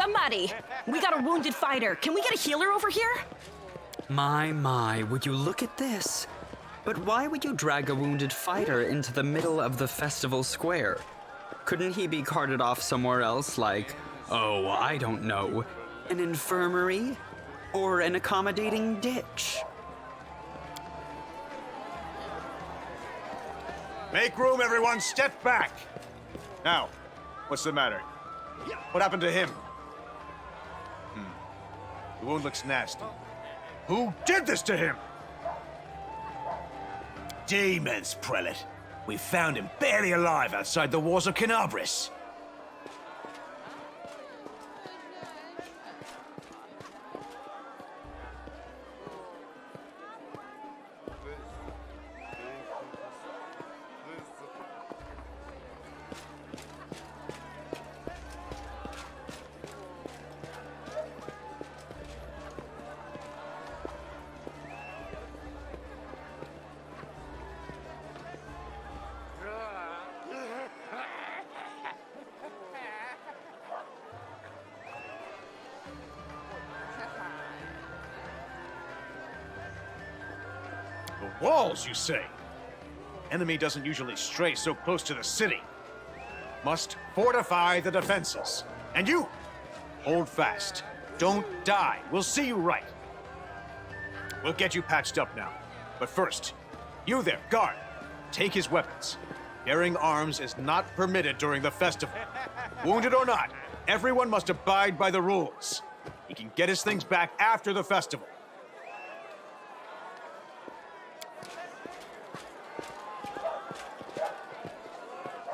Somebody! We got a wounded fighter. Can we get a healer over here? My, would you look at this? But why would you drag a wounded fighter into the middle of the festival square? Couldn't he be carted off somewhere else, like, oh, I don't know, an infirmary? Or an accommodating ditch? Make room, everyone! Step back! Now, what's the matter? What happened to him? The wound looks nasty. Who did this to him? Demons, Prelate. We found him barely alive outside the walls of Canabris. The walls, you say? Enemy doesn't usually stray so close to the city. Must fortify the defenses. And you, hold fast. Don't die. We'll see you right. We'll get you patched up now. But first, you there, guard, take his weapons. Bearing arms is not permitted during the festival. Wounded or not, everyone must abide by the rules. He can get his things back after the festival.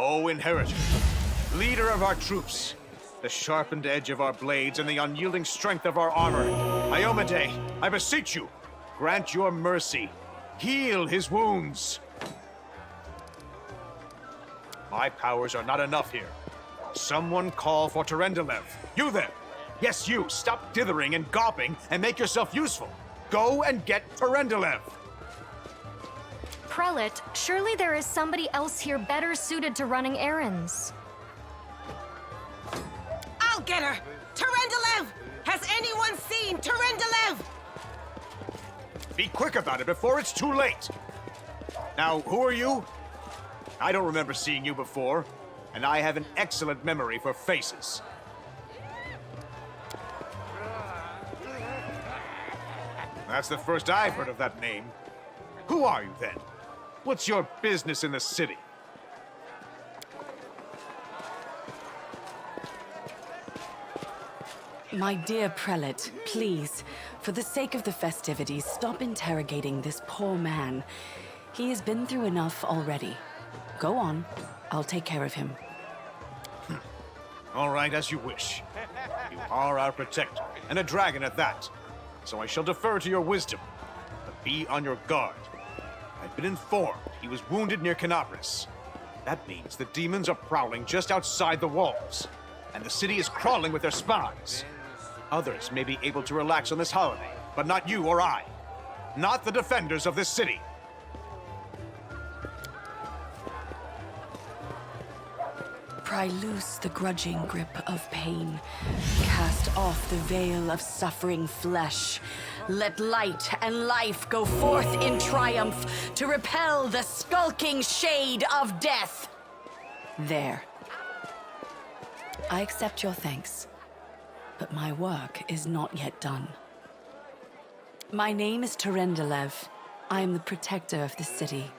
O Inheritor, leader of our troops, the sharpened edge of our blades and the unyielding strength of our armor, Iomade, I beseech you, grant your mercy. Heal his wounds. My powers are not enough here. Someone call for Terendelev. You there! Yes, you! Stop dithering and gawping and make yourself useful. Go and get Terendelev! Prelate, surely there is somebody else here better suited to running errands. I'll get her! Terendelev! Has anyone seen Terendelev? Be quick about it before it's too late! Now, who are you? I don't remember seeing you before, and I have an excellent memory for faces. That's the first I've heard of that name. Who are you, then? What's your business in the city? My dear prelate, please, for the sake of the festivities, stop interrogating this poor man. He has been through enough already. Go on. I'll take care of him. All right, as you wish. You are our protector, and a dragon at that. So I shall defer to your wisdom. But be on your guard. I've been informed he was wounded near Canabris. That means the demons are prowling just outside the walls, and the city is crawling with their spies. Others may be able to relax on this holiday, but not you or I. Not the defenders of this city. Pry loose the grudging grip of pain. Cast off the veil of suffering flesh. Let light and life go forth in triumph to repel the skulking shade of death. There. I accept your thanks, but my work is not yet done. My name is Terendelev. I am the protector of the city.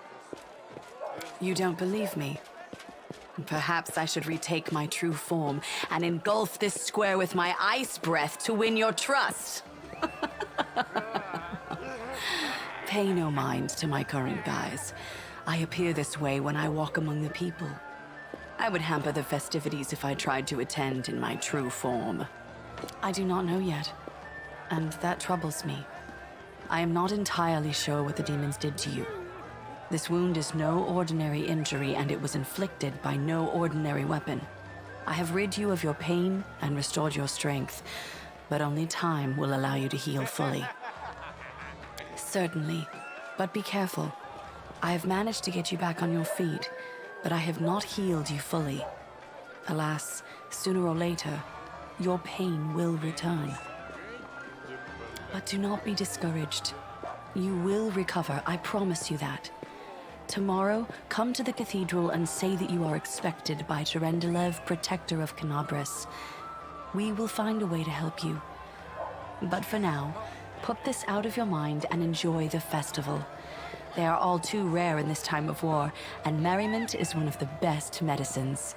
You don't believe me? Perhaps I should retake my true form and engulf this square with my ice breath to win your trust. Pay no mind to my current guise. I appear this way when I walk among the people. I would hamper the festivities if I tried to attend in my true form. I do not know yet, and that troubles me. I am not entirely sure what the demons did to you. This wound is no ordinary injury, and it was inflicted by no ordinary weapon. I have rid you of your pain and restored your strength, but only time will allow you to heal fully. Certainly, but be careful. I have managed to get you back on your feet, but I have not healed you fully. Alas, sooner or later, your pain will return. But do not be discouraged. You will recover, I promise you that. Tomorrow, come to the cathedral and say that you are expected by Terendelev, protector of Canabris. We will find a way to help you. But for now, put this out of your mind and enjoy the festival. They are all too rare in this time of war, and merriment is one of the best medicines.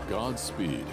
Godspeed.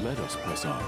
Let us press on.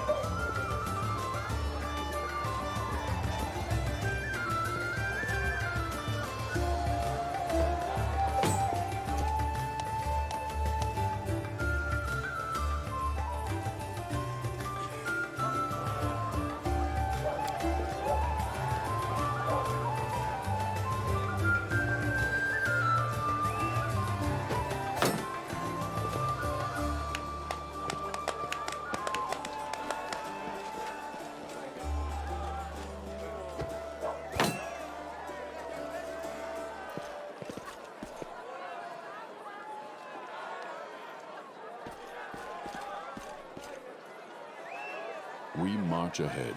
We march ahead.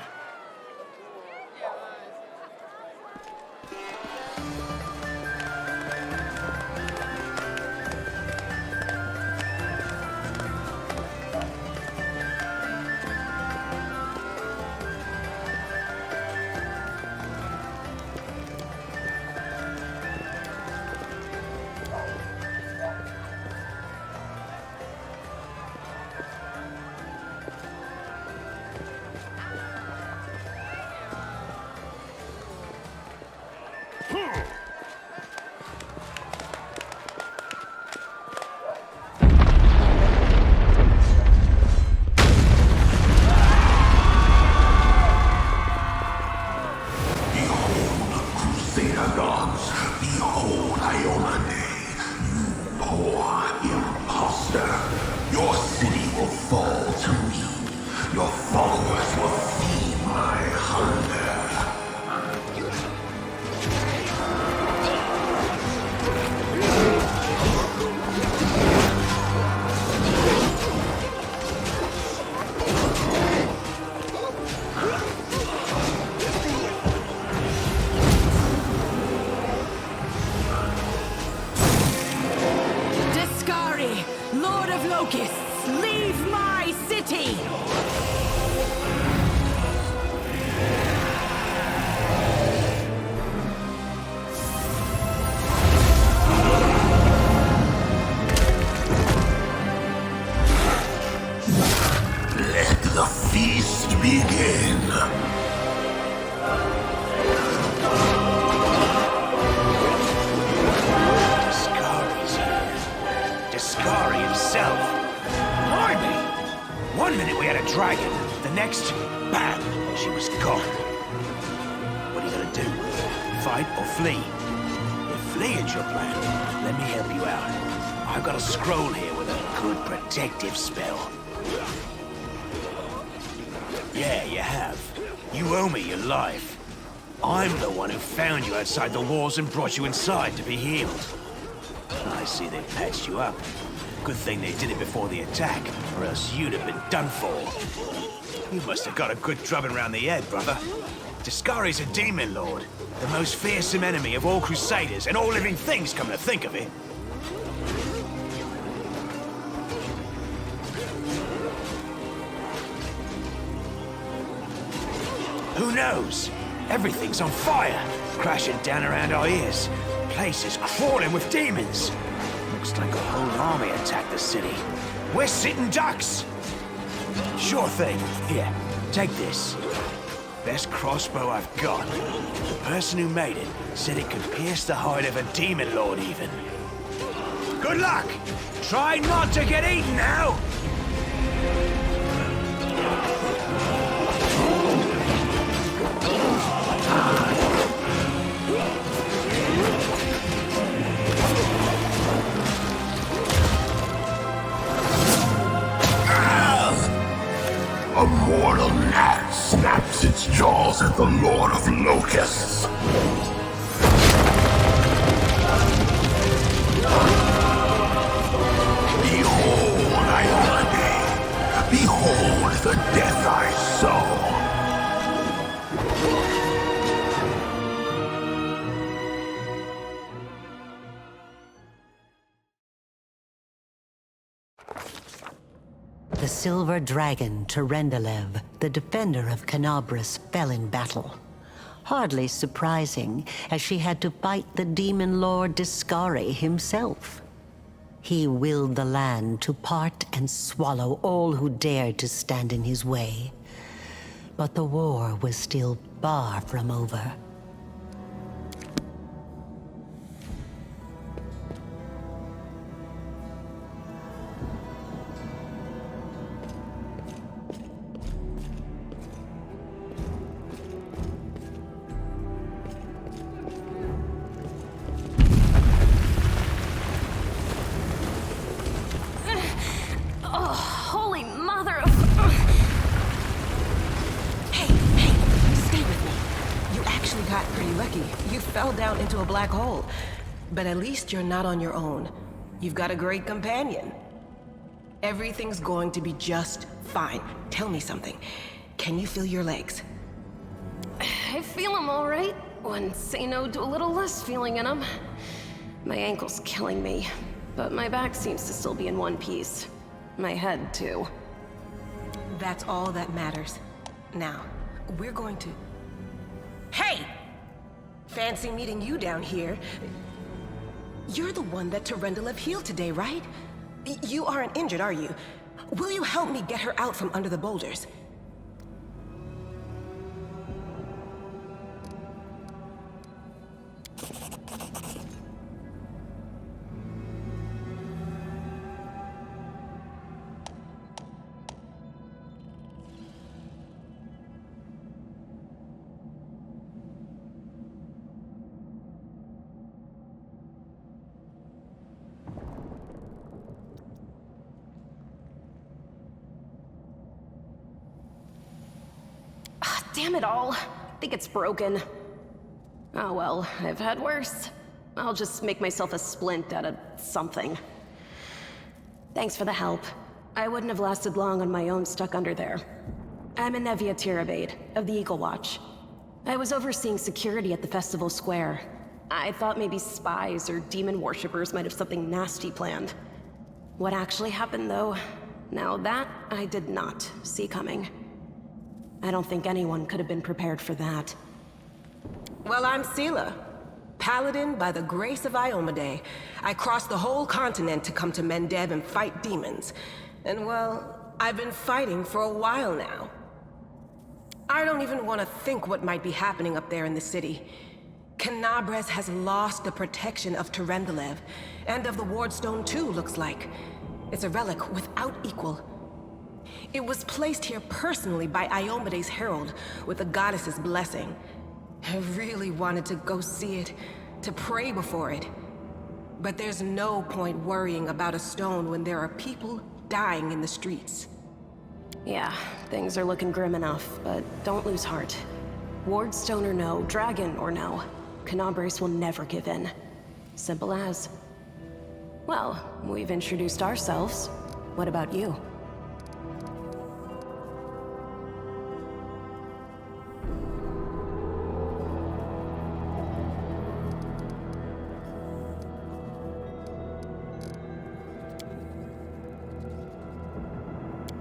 Lord of Locusts, leave my city! Let the feast begin. Discari's here. Discari himself. Blimey! One minute we had a dragon, the next, bam, she was gone. What are you gonna do? Fight or flee? If fleeing's your plan, let me help you out. I've got a scroll here with a good protective spell. Yeah, you have. You owe me your life. I'm the one who found you outside the walls and brought you inside to be healed. I see they patched you up. Good thing they did it before the attack, or else you'd have been done for. You must have got a good drubbing around the head, brother. Discari's a demon lord, the most fearsome enemy of all crusaders and all living things, come to think of it. Who knows? Everything's on fire, crashing down around our ears. Place is crawling with demons. Looks like a whole army attacked the city. We're sitting ducks. Sure thing. Here, take this. Best crossbow I've got. The person who made it said it could pierce the hide of a demon lord even. Good luck! Try not to get eaten now! A mortal gnat snaps its jaws at the Lord of Locusts. Behold, I behold the death I sow. The silver dragon, Terendelev, the defender of Canabras, fell in battle. Hardly surprising, as she had to fight the demon lord Discari himself. He willed the land to part and swallow all who dared to stand in his way. But the war was still far from over. Holy mother of... Hey, stay with me. You actually got pretty lucky. You fell down into a black hole. But at least you're not on your own. You've got a great companion. Everything's going to be just fine. Tell me something. Can you feel your legs? I feel them all right. When say no to a little less feeling in them. My ankle's killing me, but my back seems to still be in one piece. My head, too. That's all that matters. Now, we're going to... Hey! Fancy meeting you down here. You're the one that Terendelev healed today, right? You aren't injured, are you? Will you help me get her out from under the boulders? Damn it all. I think it's broken. Oh well, I've had worse. I'll just make myself a splint out of something. Thanks for the help. I wouldn't have lasted long on my own stuck under there. I'm Inevia Tirabade, of the Eagle Watch. I was overseeing security at the festival square. I thought maybe spies or demon worshippers might have something nasty planned. What actually happened, though, now that I did not see coming. I don't think anyone could have been prepared for that. Well, I'm Sela, Paladin by the grace of Iomedae. I crossed the whole continent to come to Mendev and fight demons. And well, I've been fighting for a while now. I don't even want to think what might be happening up there in the city. Canabres has lost the protection of Terendelev, and of the Wardstone too, looks like. It's a relic without equal. It was placed here personally by Iomedae's herald, with the goddess's blessing. I really wanted to go see it, to pray before it. But there's no point worrying about a stone when there are people dying in the streets. Yeah, things are looking grim enough, but don't lose heart. Wardstone or no, dragon or no, Canabres will never give in. Simple as. Well, we've introduced ourselves. What about you?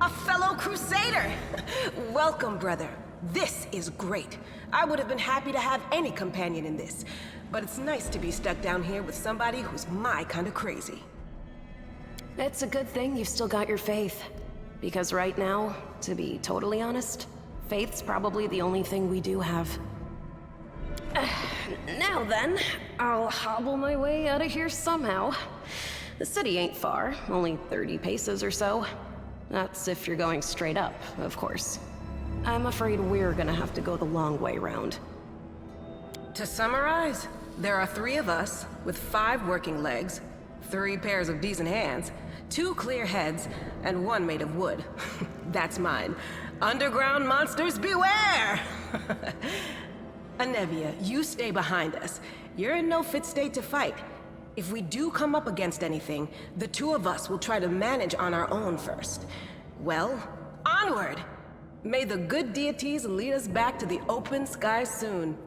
A fellow Crusader! Welcome, brother. This is great. I would have been happy to have any companion in this, but it's nice to be stuck down here with somebody who's my kind of crazy. It's a good thing you've still got your faith. Because right now, to be totally honest, faith's probably the only thing we do have. Now then, I'll hobble my way out of here somehow. The city ain't far, only 30 paces or so. That's if you're going straight up, of course. I'm afraid we're gonna have to go the long way round. To summarize, there are 3 of us, with 5 working legs, 3 pairs of decent hands, 2 clear heads, and 1 made of wood. That's mine. Underground monsters beware! Anevia, you stay behind us. You're in no fit state to fight. If we do come up against anything, the 2 of us will try to manage on our own first. Well, onward! May the good deities lead us back to the open sky soon.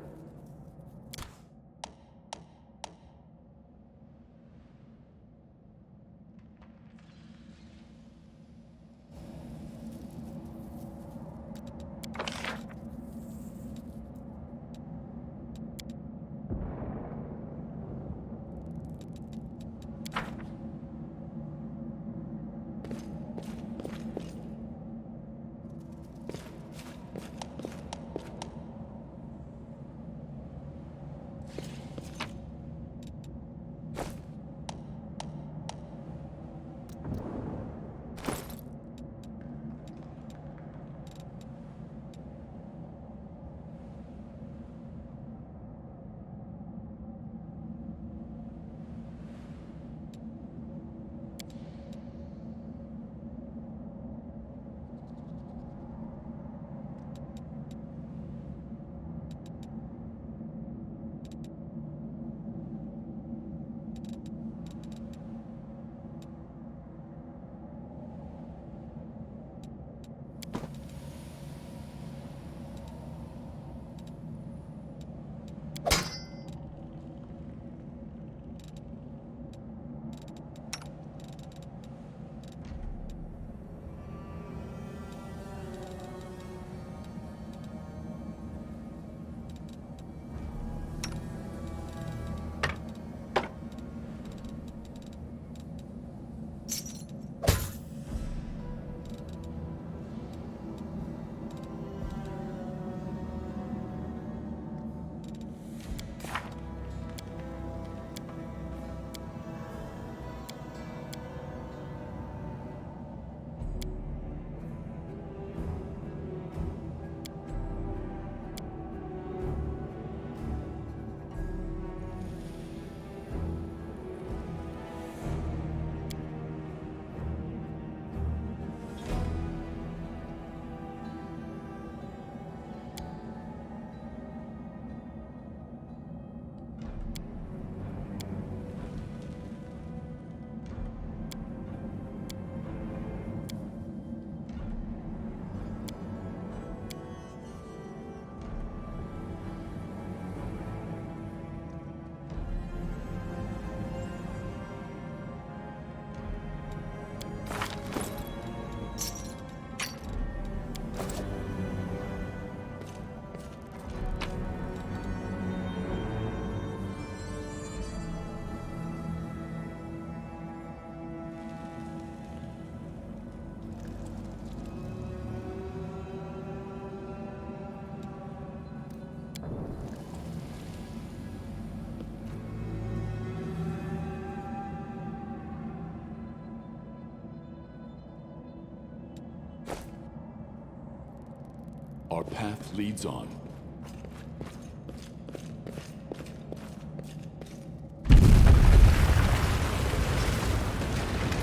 our path leads on.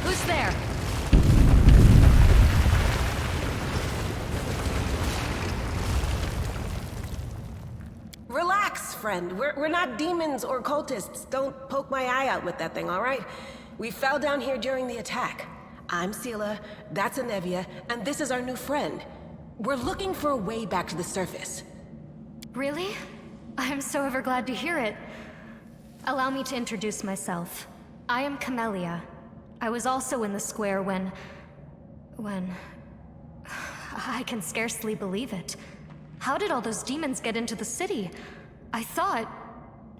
Who's there? Relax, friend. We're not demons or cultists. Don't poke my eye out with that thing, all right? We fell down here during the attack. I'm Sela, that's Anevia, and this is our new friend. We're looking for a way back to the surface. Really? I'm so ever glad to hear it. Allow me to introduce myself. I am Camellia. I was also in the square when... I can scarcely believe it. How did all those demons get into the city? I thought,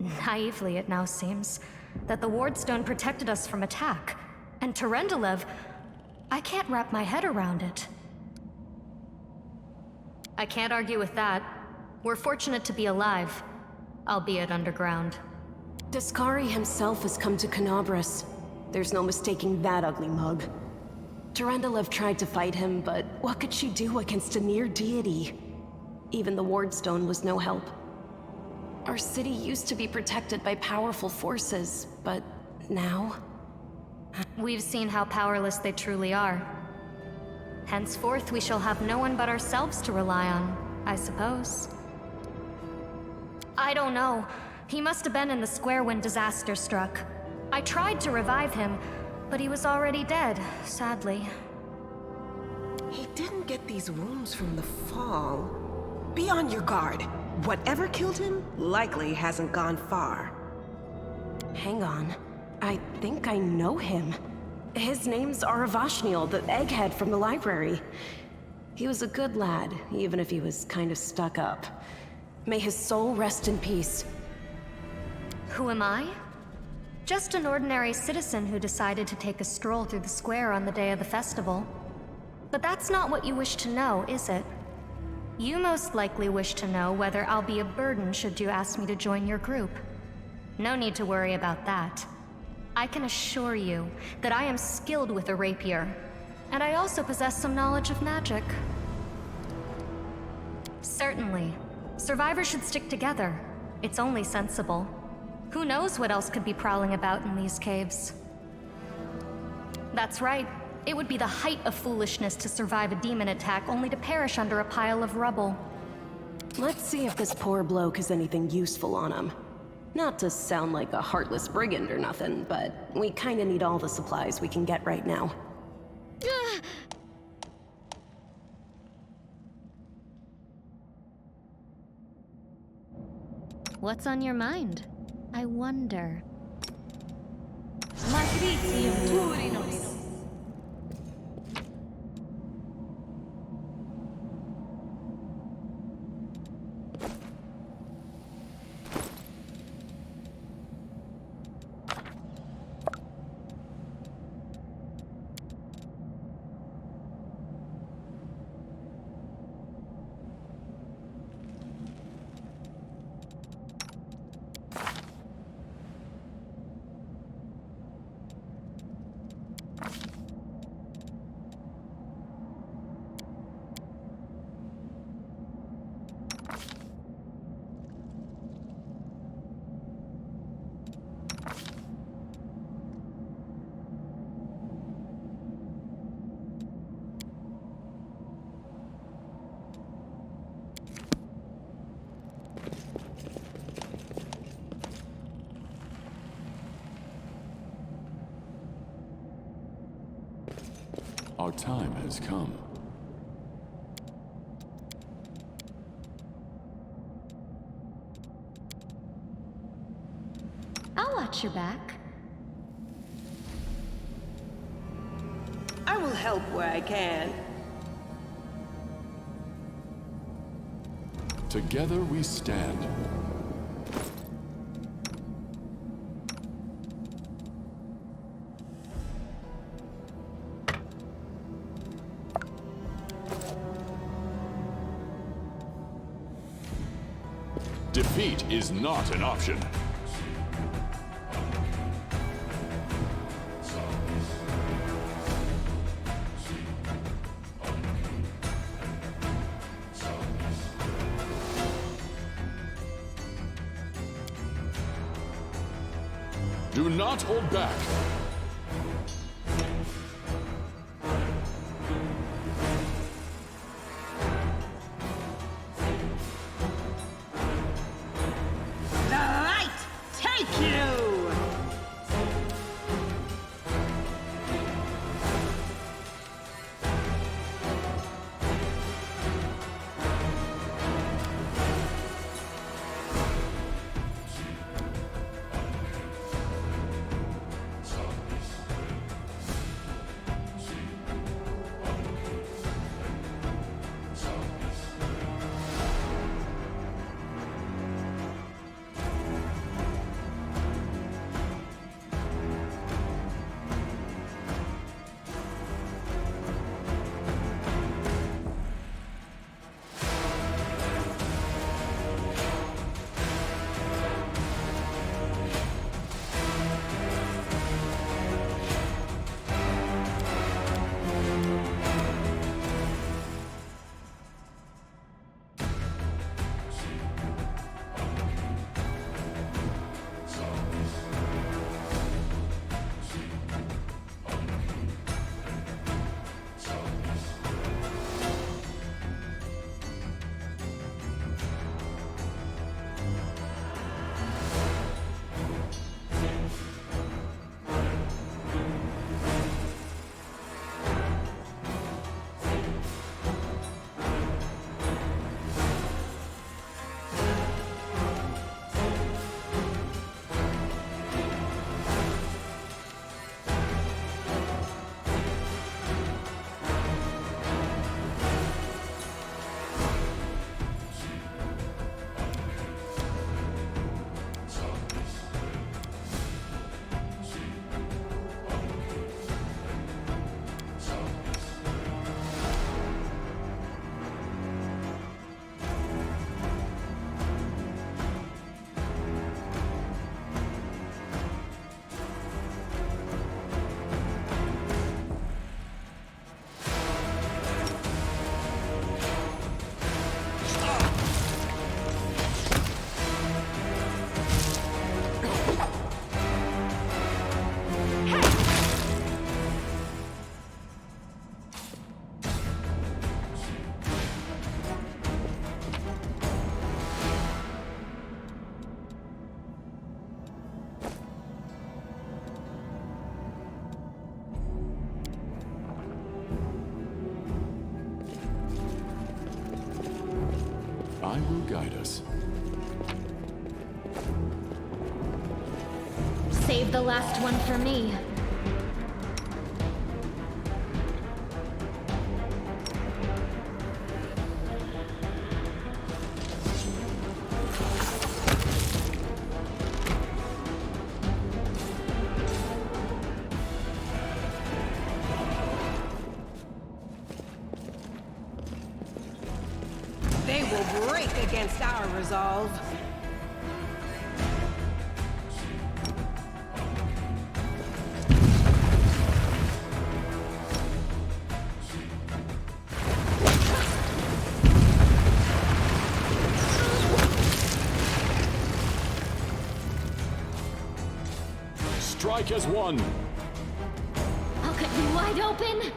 naively it now seems, that the Wardstone protected us from attack. And Terendelev, I can't wrap my head around it. I can't argue with that. We're fortunate to be alive, albeit underground. Daskari himself has come to Canobras. There's no mistaking that ugly mug. Terendelev tried to fight him, but what could she do against a near deity? Even the Wardstone was no help. Our city used to be protected by powerful forces, but now... We've seen how powerless they truly are. Henceforth, we shall have no one but ourselves to rely on, I suppose. I don't know. He must have been in the square when disaster struck. I tried to revive him, but he was already dead, sadly. He didn't get these wounds from the fall. Be on your guard. Whatever killed him likely hasn't gone far. Hang on. I think I know him. His name's Aravashniel, the egghead from the library. He was a good lad, even if he was kind of stuck up. May his soul rest in peace. Who am I? Just an ordinary citizen who decided to take a stroll through the square on the day of the festival. But that's not what you wish to know, is it? You most likely wish to know whether I'll be a burden should you ask me to join your group. No need to worry about that. I can assure you that I am skilled with a rapier, and I also possess some knowledge of magic. Certainly. Survivors should stick together. It's only sensible. Who knows what else could be prowling about in these caves? That's right. It would be the height of foolishness to survive a demon attack only to perish under a pile of rubble. Let's see if this poor bloke has anything useful on him. Not to sound like a heartless brigand or nothing, but we kinda need all the supplies we can get right now. What's on your mind? I wonder. Our time has come. I'll watch your back. I will help where I can. Together we stand. Defeat is not an option. Do not hold back. The light take you! I will guide us. Save the last one for me. They will break against our resolve. Strike as one. I'll cut you wide open.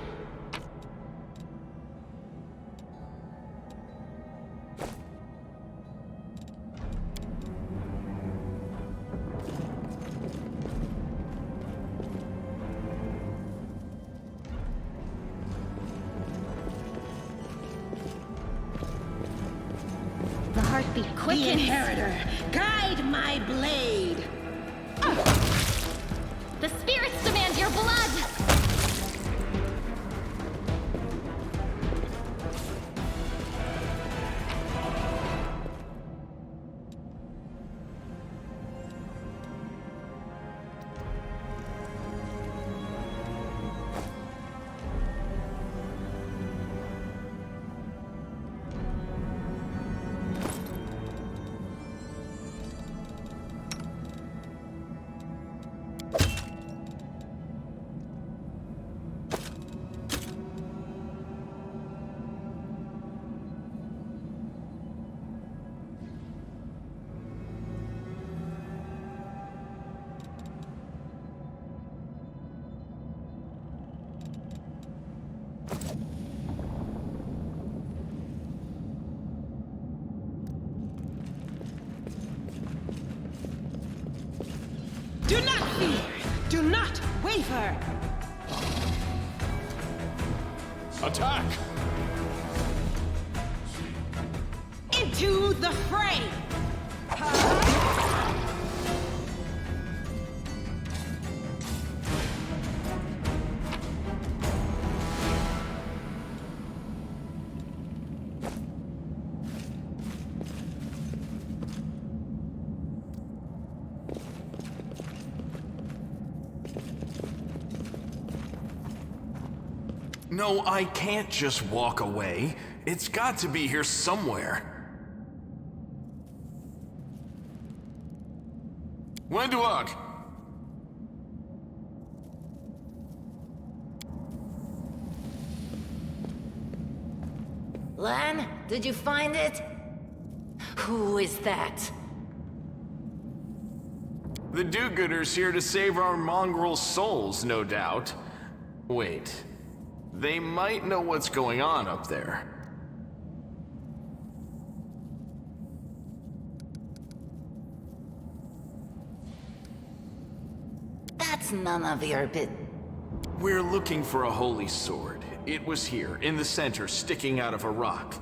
The heartbeat The quickens. Inheritor, guide my blade! The spirits demand your blood! her! Attack! Into the fray! No, I can't just walk away. It's got to be here somewhere. Wenduok! Lan, did you find it? Who is that? The do-gooders here to save our mongrel souls, no doubt. Wait. They might know what's going on up there. That's none of your bit. We're looking for a holy sword. It was here, in the center, sticking out of a rock.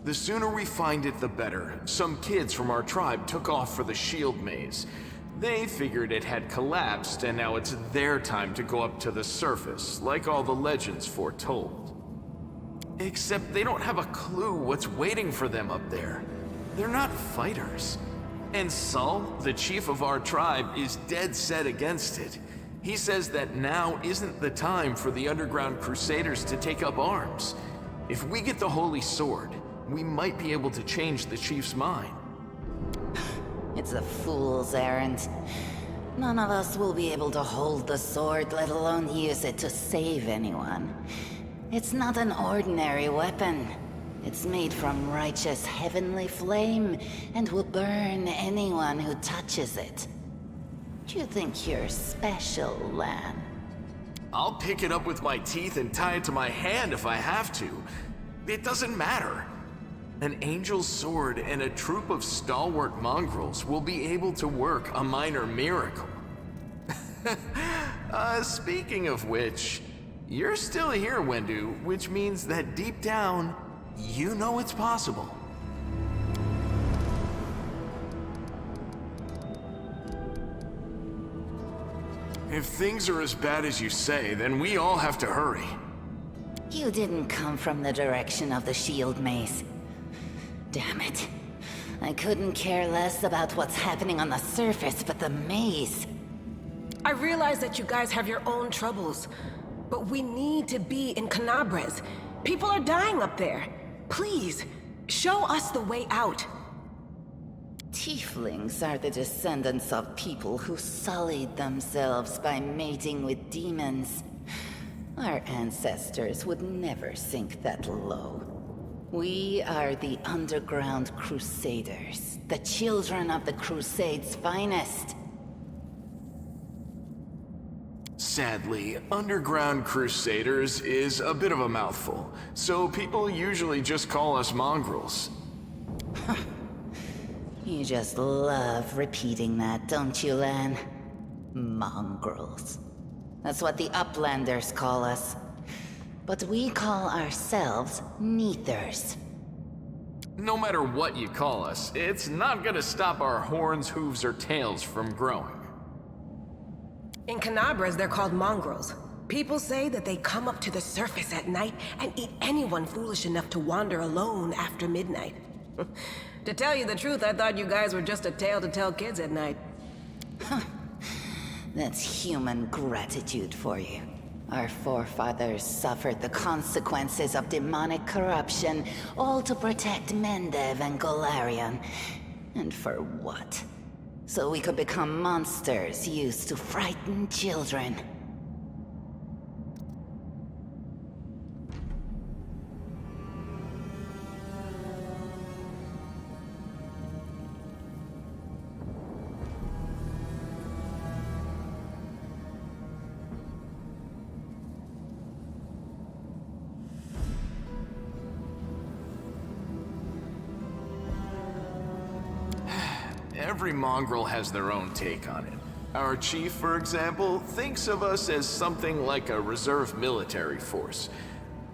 The sooner we find it, the better. Some kids from our tribe took off for the shield maze. They figured it had collapsed, and now it's their time to go up to the surface, like all the legends foretold. Except they don't have a clue what's waiting for them up there. They're not fighters. And Sul, the chief of our tribe, is dead set against it. He says that now isn't the time for the underground crusaders to take up arms. If we get the holy sword, we might be able to change the chief's mind. It's a fool's errand. None of us will be able to hold the sword, let alone use it to save anyone. It's not an ordinary weapon. It's made from righteous heavenly flame, and will burn anyone who touches it. Do you think you're special, Lan? I'll pick it up with my teeth and tie it to my hand if I have to. It doesn't matter. An angel's sword and a troop of stalwart mongrels will be able to work a minor miracle. Speaking of which, you're still here, Wendu, which means that deep down, you know it's possible. If things are as bad as you say, then we all have to hurry. You didn't come from the direction of the shield maze. Damn it. I couldn't care less about what's happening on the surface, but the maze. I realize that you guys have your own troubles, but we need to be in Canabres. People are dying up there. Please, show us the way out. Tieflings are the descendants of people who sullied themselves by mating with demons. Our ancestors would never sink that low. We are the underground crusaders, the children of the Crusade's finest. Sadly, underground crusaders is a bit of a mouthful, so people usually just call us mongrels. You just love repeating that, don't you, Lan? Mongrels. That's what the Uplanders call us. But we call ourselves Neathers. No matter what you call us, it's not gonna stop our horns, hooves, or tails from growing. In Canabres, they're called Mongrels. People say that they come up to the surface at night and eat anyone foolish enough to wander alone after midnight. To tell you the truth, I thought you guys were just a tale to tell kids at night. That's human gratitude for you. Our forefathers suffered the consequences of demonic corruption, all to protect Mendev and Golarion. And for what? So we could become monsters used to frighten children. Every mongrel has their own take on it. Our chief, for example, thinks of us as something like a reserve military force.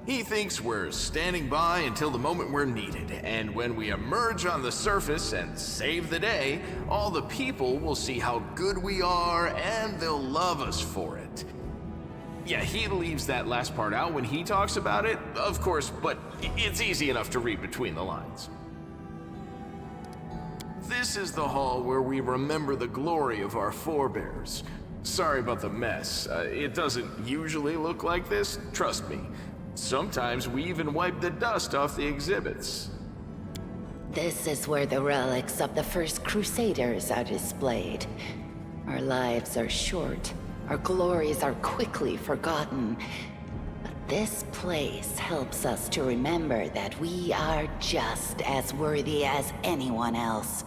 He thinks we're standing by until the moment we're needed, and when we emerge on the surface and save the day, all the people will see how good we are and they'll love us for it. Yeah, he leaves that last part out when he talks about it, of course, but it's easy enough to read between the lines. This is the hall where we remember the glory of our forebears. Sorry about the mess. It doesn't usually look like this, trust me. Sometimes we even wipe the dust off the exhibits. This is where the relics of the first Crusaders are displayed. Our lives are short. Our glories are quickly forgotten. But this place helps us to remember that we are just as worthy as anyone else.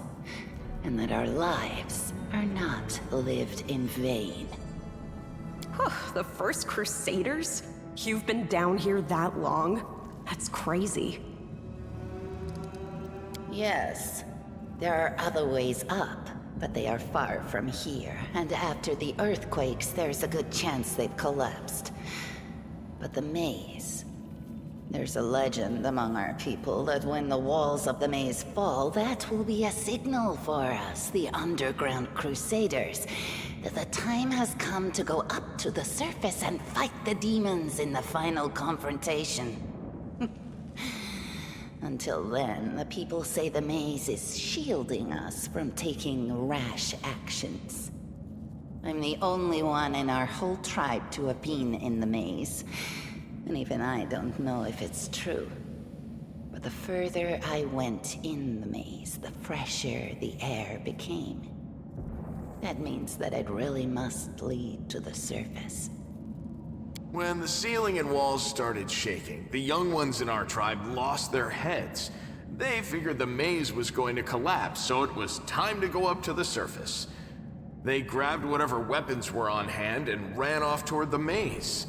And that our lives are not lived in vain. The first Crusaders? You've been down here that long? That's crazy. Yes, there are other ways up, but they are far from here. And after the earthquakes, there's a good chance they've collapsed. But the maze... There's a legend among our people that when the walls of the maze fall, that will be a signal for us, the underground Crusaders, that the time has come to go up to the surface and fight the demons in the final confrontation. Until then, the people say the maze is shielding us from taking rash actions. I'm the only one in our whole tribe to have been in the maze. And even I don't know if it's true. But the further I went in the maze, the fresher the air became. That means that it really must lead to the surface. When the ceiling and walls started shaking, the young ones in our tribe lost their heads. They figured the maze was going to collapse, so it was time to go up to the surface. They grabbed whatever weapons were on hand and ran off toward the maze.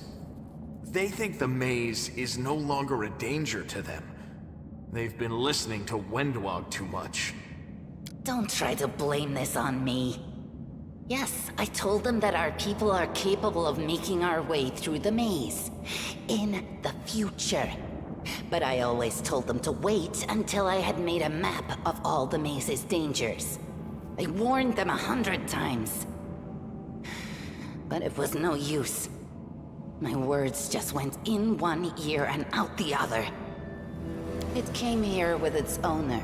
They think the maze is no longer a danger to them. They've been listening to Wendwog too much. Don't try to blame this on me. Yes, I told them that our people are capable of making our way through the maze. In the future. But I always told them to wait until I had made a map of all the maze's dangers. I warned them 100 times. But it was no use. My words just went in one ear and out the other. It came here with its owner,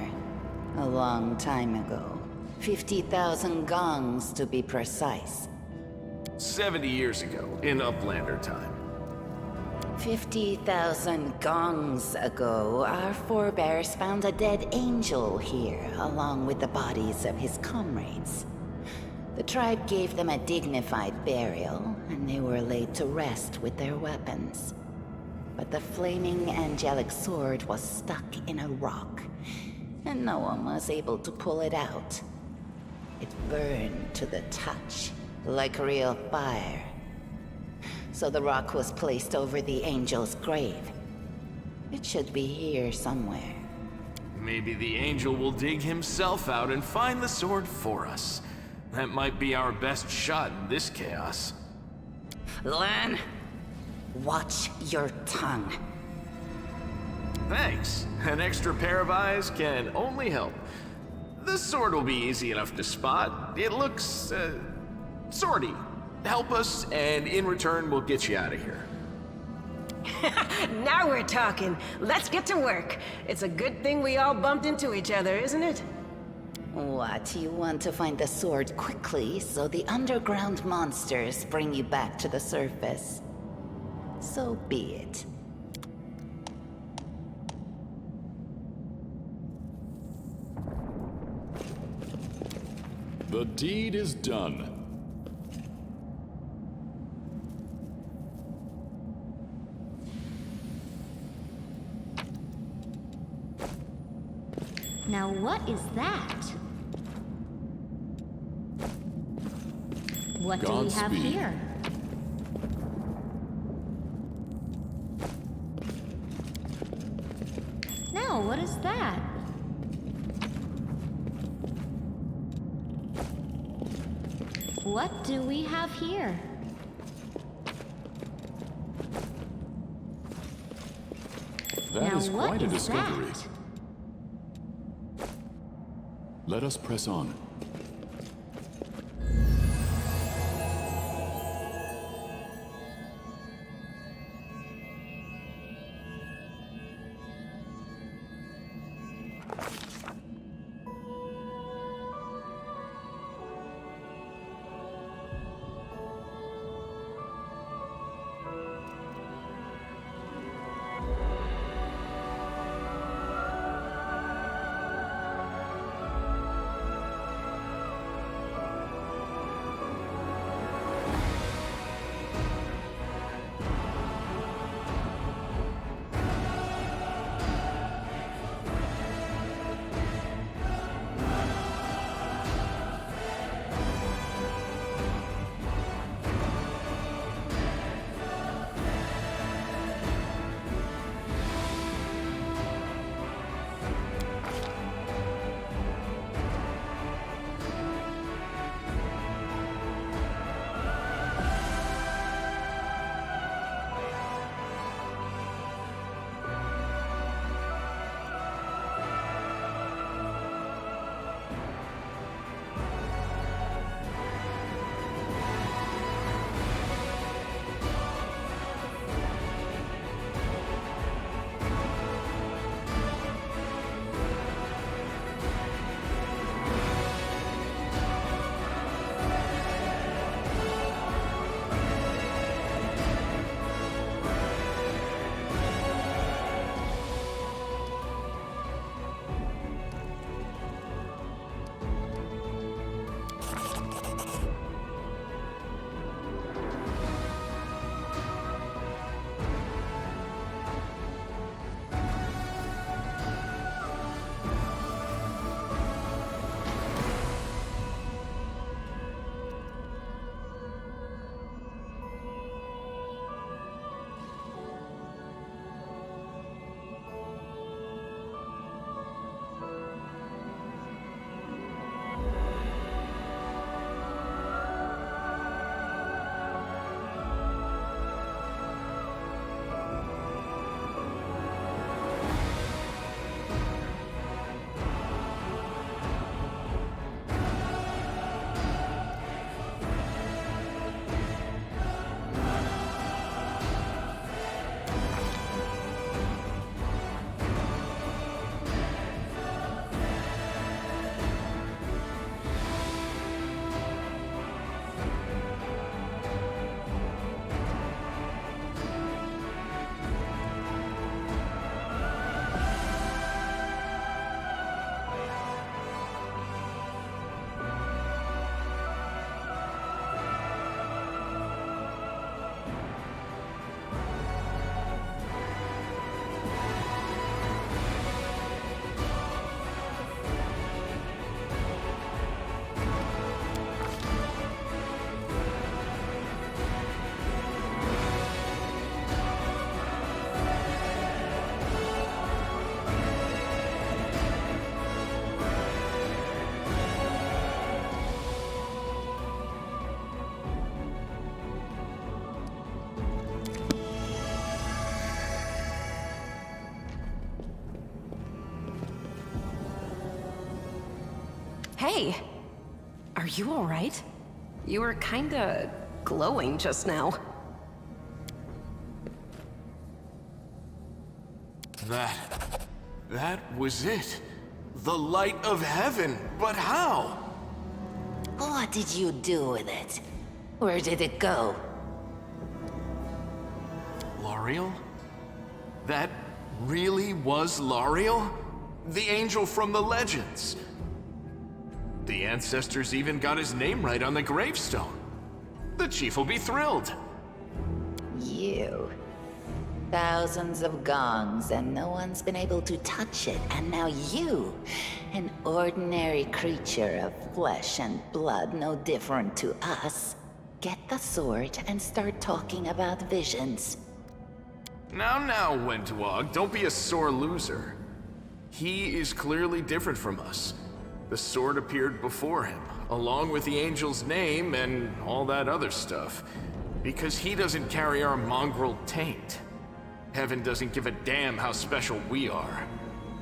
a long time ago. 50,000 gongs to be precise. 70 years ago, in Uplander time. 50,000 gongs ago, our forebears found a dead angel here, along with the bodies of his comrades. The tribe gave them a dignified burial, and they were laid to rest with their weapons. But the flaming angelic sword was stuck in a rock, and no one was able to pull it out. It burned to the touch, like real fire. So the rock was placed over the angel's grave. It should be here somewhere. Maybe the angel will dig himself out and find the sword for us. That might be our best shot in this chaos. Lan, watch your tongue. Thanks. An extra pair of eyes can only help. The sword will be easy enough to spot. It looks, swordy. Help us, and in return, we'll get you out of here. Now we're talking. Let's get to work. It's a good thing we all bumped into each other, isn't it? What, you want to find the sword quickly so the underground monsters bring you back to the surface? So be it. The deed is done. Now what is that? What do we have Godspeed. here? No, what is that? What do we have here? That is what quite a is discovery. that? Let us press on. Hey! Are you alright? You were kinda glowing just now. That was it. The light of heaven. But how? What did you do with it? Where did it go? L'Ariel? That really was L'Ariel? The angel from the legends. The ancestors even got his name right on the gravestone. The chief will be thrilled. You. Thousands of gongs and no one's been able to touch it, and now you, an ordinary creature of flesh and blood no different to us, get the sword and start talking about visions. Now, Wentwog, don't be a sore loser. He is clearly different from us. The sword appeared before him, along with the angel's name and all that other stuff, because he doesn't carry our mongrel taint. Heaven doesn't give a damn how special we are.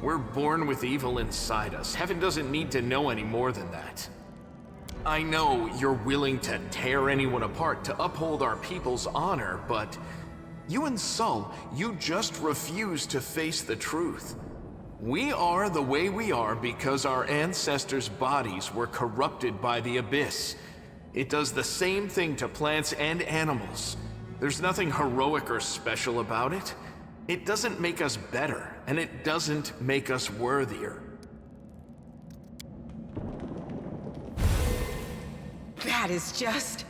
We're born with evil inside us. Heaven doesn't need to know any more than that. I know you're willing to tear anyone apart to uphold our people's honor, but you and Sol, you just refuse to face the truth. We are the way we are because our ancestors' bodies were corrupted by the Abyss. It does the same thing to plants and animals. There's nothing heroic or special about it. It doesn't make us better, and it doesn't make us worthier. That is just...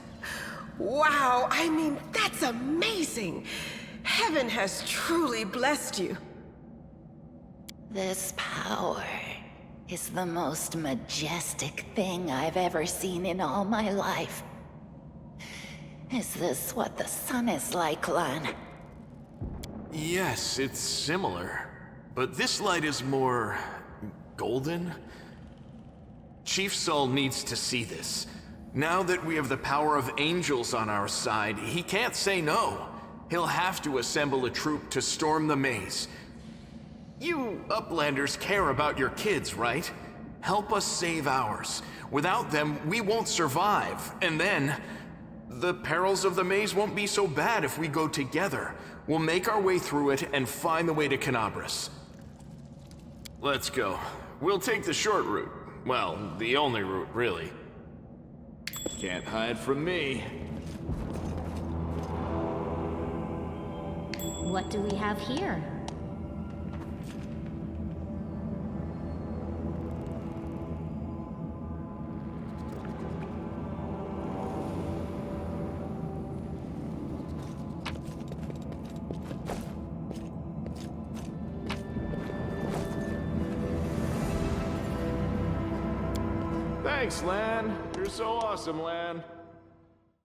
wow, I mean, that's amazing! Heaven has truly blessed you. This power is the most majestic thing I've ever seen in all my life. Is this what the sun is like, Lan? Yes, it's similar. But this light is more... golden? Chief Sol needs to see this. Now that we have the power of angels on our side, he can't say no. He'll have to assemble a troop to storm the maze. You Uplanders care about your kids, right? Help us save ours. Without them, we won't survive. And then, the perils of the maze won't be so bad if we go together. We'll make our way through it and find the way to Canabras. Let's go. We'll take the short route. Well, the only route, really. Can't hide from me. What do we have here? Thanks, Lan. You're so awesome, Lan.